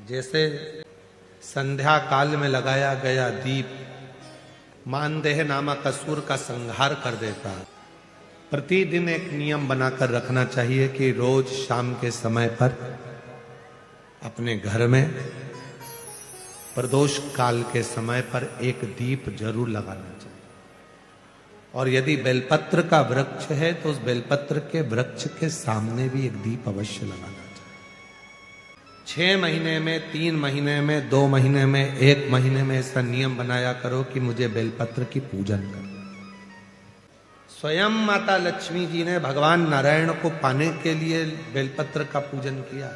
जैसे संध्या काल में लगाया गया दीप मानदेह नामक असुर का संहार कर देता है। प्रतिदिन एक नियम बनाकर रखना चाहिए कि रोज शाम के समय पर अपने घर में प्रदोष काल के समय पर एक दीप जरूर लगाना चाहिए। और यदि बेलपत्र का वृक्ष है तो उस बेलपत्र के वृक्ष के सामने भी एक दीप अवश्य लगाना चाहिए। 6 महीने में, 3 महीने में, 2 महीने में, 1 महीने में ऐसा नियम बनाया करो कि मुझे बेलपत्र की पूजन करो। स्वयं माता लक्ष्मी जी ने भगवान नारायण को पाने के लिए बेलपत्र का पूजन किया।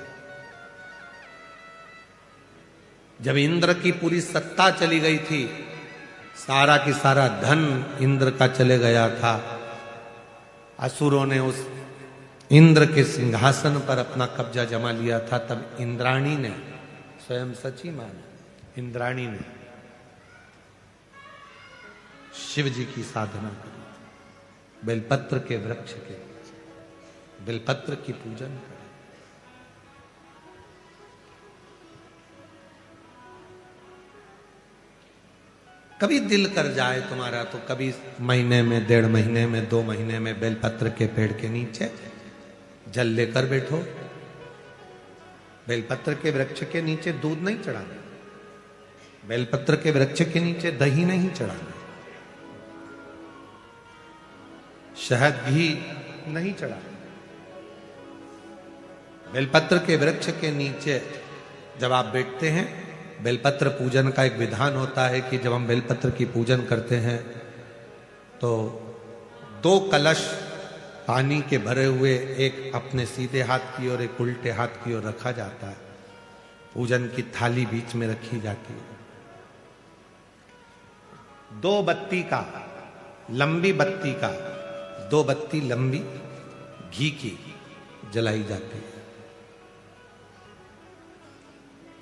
जब इंद्र की पूरी सत्ता चली गई थी, सारा की सारा धन इंद्र का चले गया था, असुरों ने उस इंद्र के सिंहासन पर अपना कब्जा जमा लिया था, तब इंद्राणी ने, स्वयं सची माना, इंद्राणी ने शिव जी की साधना करी, बेलपत्र के वृक्ष के, बेलपत्र की पूजन करी। कभी दिल कर जाए तुम्हारा तो कभी महीने में, 1.5 महीने में, 2 महीने में बेलपत्र के पेड़ के नीचे जल लेकर बैठो। बेलपत्र के वृक्ष के नीचे दूध नहीं चढ़ाना, बेलपत्र के वृक्ष के नीचे दही नहीं चढ़ाना, शहद घी नहीं चढ़ाना। बेलपत्र के वृक्ष के नीचे जब आप बैठते हैं, बेलपत्र पूजन का एक विधान होता है कि जब हम बेलपत्र की पूजन करते हैं तो 2 कलश पानी के भरे हुए, एक अपने सीधे हाथ की और एक उल्टे हाथ की ओर रखा जाता है। पूजन की थाली बीच में रखी जाती है। 2 बत्ती का, लंबी बत्ती का, 2 बत्ती लंबी घी की जलाई जाती है।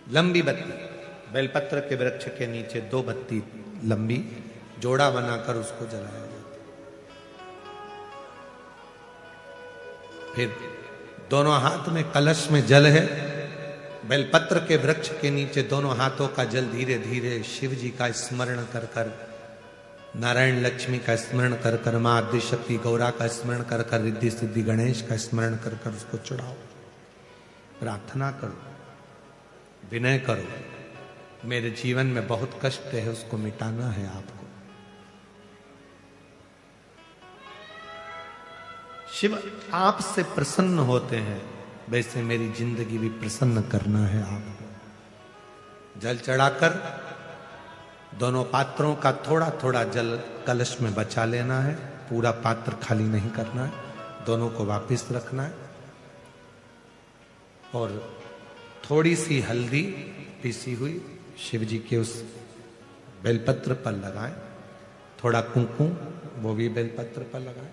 लंबी बत्ती बेलपत्र के वृक्ष के नीचे 2 बत्ती लंबी जोड़ा बनाकर उसको जलाया जाता है। फिर दोनों हाथ में कलश में जल है, बेलपत्र के वृक्ष के नीचे दोनों हाथों का जल धीरे धीरे शिव जी का स्मरण कर कर, नारायण लक्ष्मी का स्मरण कर कर, मां आदिशक्ति गौरा का स्मरण कर कर, रिद्धि सिद्धि गणेश का स्मरण कर कर उसको चढ़ाओ। प्रार्थना करो, विनय करो, मेरे जीवन में बहुत कष्ट है, उसको मिटाना है आपको। शिव आपसे प्रसन्न होते हैं, वैसे मेरी जिंदगी भी प्रसन्न करना है आपको। जल चढ़ाकर दोनों पात्रों का थोड़ा थोड़ा जल कलश में बचा लेना है, पूरा पात्र खाली नहीं करना है, दोनों को वापस रखना है। और थोड़ी सी हल्दी पीसी हुई शिव जी के उस बेलपत्र पर लगाएं, थोड़ा कुंकुम वो भी बेलपत्र पर लगाएं।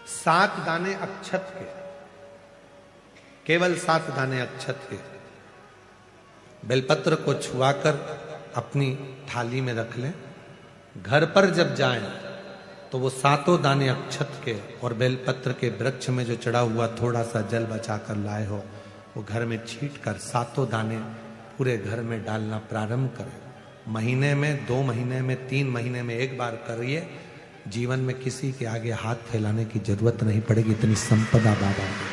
7 दाने अक्षत के, केवल 7 दाने अक्षत के बेलपत्र को छुआकर अपनी थाली में रख लें। घर पर जब जाएं तो वो 7 दाने अक्षत के और बेलपत्र के वृक्ष में जो चढ़ा हुआ थोड़ा सा जल बचाकर लाए हो, वो घर में छीट कर 7 दाने पूरे घर में डालना प्रारंभ करें। महीने में, 2 महीने में, 3 महीने में एक बार करिए। जीवन में किसी के आगे हाथ फैलाने की जरूरत नहीं पड़ेगी। इतनी संपदा बाबा दे,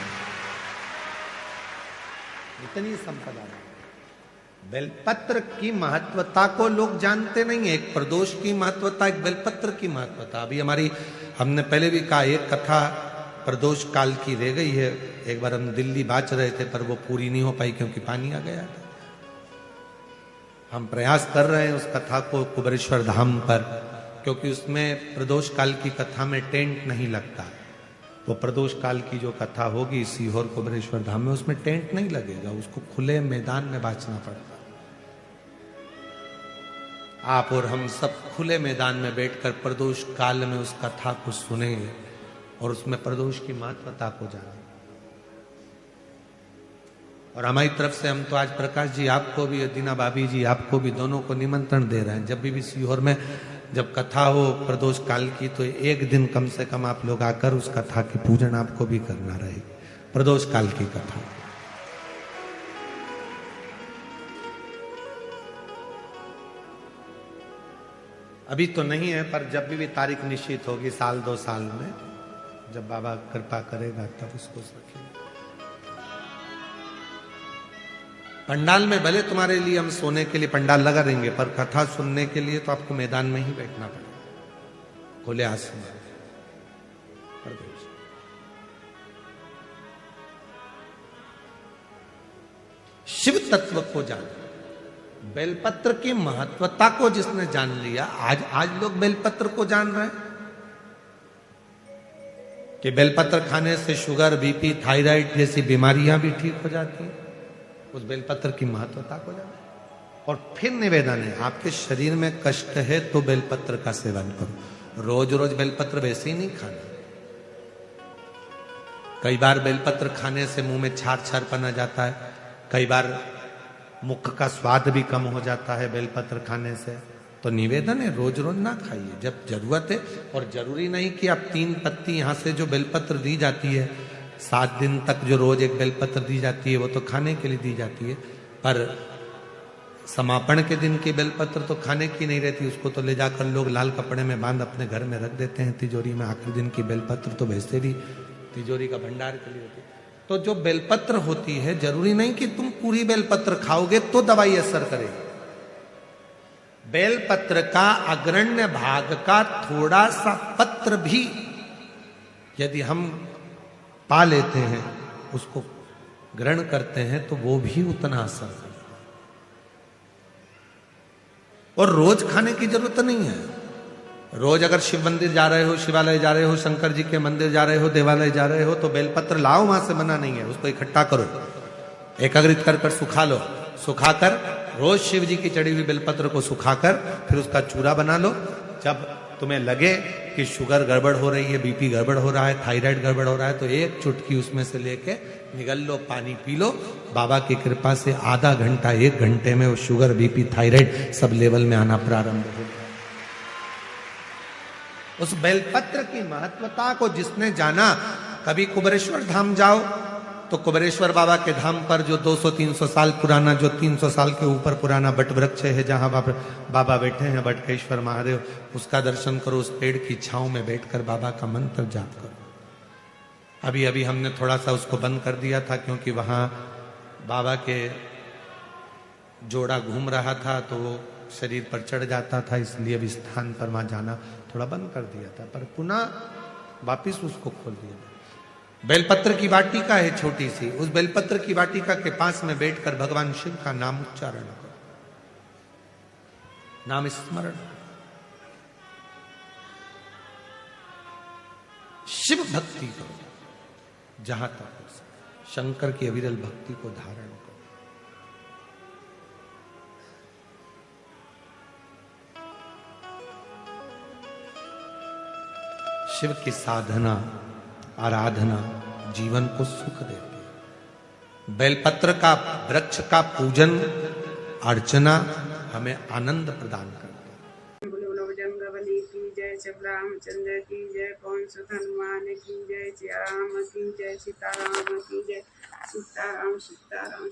इतनी संपदा। बेलपत्र की महत्वता को लोग जानते नहीं है। एक प्रदोष की महत्वता, एक बेलपत्र की महत्वता। अभी हमने पहले भी कहा, एक कथा प्रदोष काल की रह गई है। एक बार हम दिल्ली बाच रहे थे पर वो पूरी नहीं हो पाई क्योंकि पानी आ गया था। हम प्रयास कर रहे हैं उस कथा को कुबेरेश्वर धाम पर, क्योंकि उसमें प्रदोष काल की कथा में टेंट नहीं लगता। वो प्रदोष काल की जो कथा होगी सीहोर कुबेरेश्वर धाम में, उसमें टेंट नहीं लगेगा, उसको खुले मैदान में बांचना पड़ता। आप और हम सब खुले मैदान में बैठकर प्रदोष काल में उस कथा को सुने और उसमें प्रदोष की महत्वता को जाने। और हमारी तरफ से हम तो आज प्रकाश जी आपको भी, दीना भाभी जी आपको भी, दोनों को निमंत्रण दे रहे हैं। जब भी सीहोर में जब कथा हो प्रदोष काल की, तो एक दिन कम से कम आप लोग आकर उस कथा की पूजन आपको भी करना रहे। प्रदोष काल की कथा अभी तो नहीं है, पर जब भी तारीख निश्चित होगी 1-2 साल में, जब बाबा कृपा करेगा तब उसको रखेंगे। पंडाल में भले तुम्हारे लिए हम सोने के लिए पंडाल लगा देंगे, पर कथा सुनने के लिए तो आपको मैदान में ही बैठना पड़ेगा, खुले आसमान। शिव तत्व को जान, बेलपत्र की महत्वता को जिसने जान लिया, आज लोग बेलपत्र को जान रहे हैं कि बेलपत्र खाने से शुगर, बीपी, थायराइड जैसी बीमारियां भी ठीक हो जाती हैं। उस बेलपत्र की महत्वता को जान। और फिर निवेदन है, आपके शरीर में कष्ट है तो बेलपत्र का सेवन करो। रोज रोज बेलपत्र वैसे ही नहीं खाना। कई बार बेलपत्र खाने से मुंह में छार छारपन आ जाता है, कई बार मुख का स्वाद भी कम हो जाता है बेलपत्र खाने से। तो निवेदन है, रोज रोज ना खाइए, जब जरूरत है। और जरूरी नहीं कि आप 3 पत्ती यहां से जो बेलपत्र दी जाती है, 7 दिन तक जो रोज एक बेलपत्र दी जाती है, वो तो खाने के लिए दी जाती है। पर समापन के दिन की बेलपत्र तो खाने की नहीं रहती, उसको तो ले जाकर लोग लाल कपड़े में बांध अपने घर में रख देते हैं तिजोरी में। आखिरी दिन की बेलपत्र तो वैसे भी तिजोरी का भंडार के लिए होती है। तो जो बेलपत्र होती है, जरूरी नहीं कि तुम पूरी बेलपत्र खाओगे तो दवाई असर करेगी। बेलपत्र का अग्रण्य भाग का थोड़ा सा पत्र भी यदि हम पा लेते हैं, उसको ग्रहण करते हैं, तो वो भी उतना असर करता है। और रोज खाने की जरूरत नहीं है। रोज अगर शिव मंदिर जा रहे हो, शिवालय जा रहे हो, शंकर जी के मंदिर जा रहे हो, देवालय जा रहे हो, तो बेलपत्र लाओ, वहां से मना नहीं है। उसको इकट्ठा करो, एकाग्रित कर सुखा लो। सुखाकर रोज शिव जी की चढ़ी हुई बेलपत्र को सुखाकर फिर उसका चूरा बना लो। जब तुम्हें लगे कि शुगर गड़बड़ हो रही है, बीपी गड़बड़ हो रहा है, थायराइड गड़बड़ हो रहा है, तो एक चुटकी उसमें से लेके निगल लो, पानी पी लो। बाबा की कृपा से आधा घंटा, 1 घंटे में वो sugar, BP, thyroid sub level में आना प्रारंभ हो गया। उस बेलपत्र की महत्वता को जिसने जाना, कभी कुबेरेश्वर धाम जाओ तो कुबेरेश्वर बाबा के धाम पर जो 200-300 साल पुराना, जो 300 साल के ऊपर पुराना बट वृक्ष है, जहां बाबा बैठे हैं, बटकेश्वर महादेव, उसका दर्शन करो। उस पेड़ की छांव में बैठकर बाबा का मंत्र जाप करो। अभी अभी हमने थोड़ा सा उसको बंद कर दिया था, क्योंकि वहां बाबा के जोड़ा घूम रहा था तो वो शरीर पर चढ़ जाता था, इसलिए अभी स्थान पर वहां जाना थोड़ा बंद कर दिया था, पर पुनः वापिस उसको खोल दिया। बेलपत्र की वाटिका है छोटी सी, उस बेलपत्र की वाटिका के पास में बैठकर भगवान शिव का नाम उच्चारण करो, नाम स्मरण। शिव भक्ति करो जहां तक हो सके, शंकर की अविरल भक्ति को धारण करो। शिव की साधना, आराधना जीवन को सुख देती है। बेलपत्र का वृक्ष का पूजन अर्चना हमें आनंद प्रदान करती है। बजरंगबली की जय, जब रामचंद्र की जय, पवन सुत हनुमान की जय, श्री राम की जय, सीताराम की जय, सीताराम सीताराम।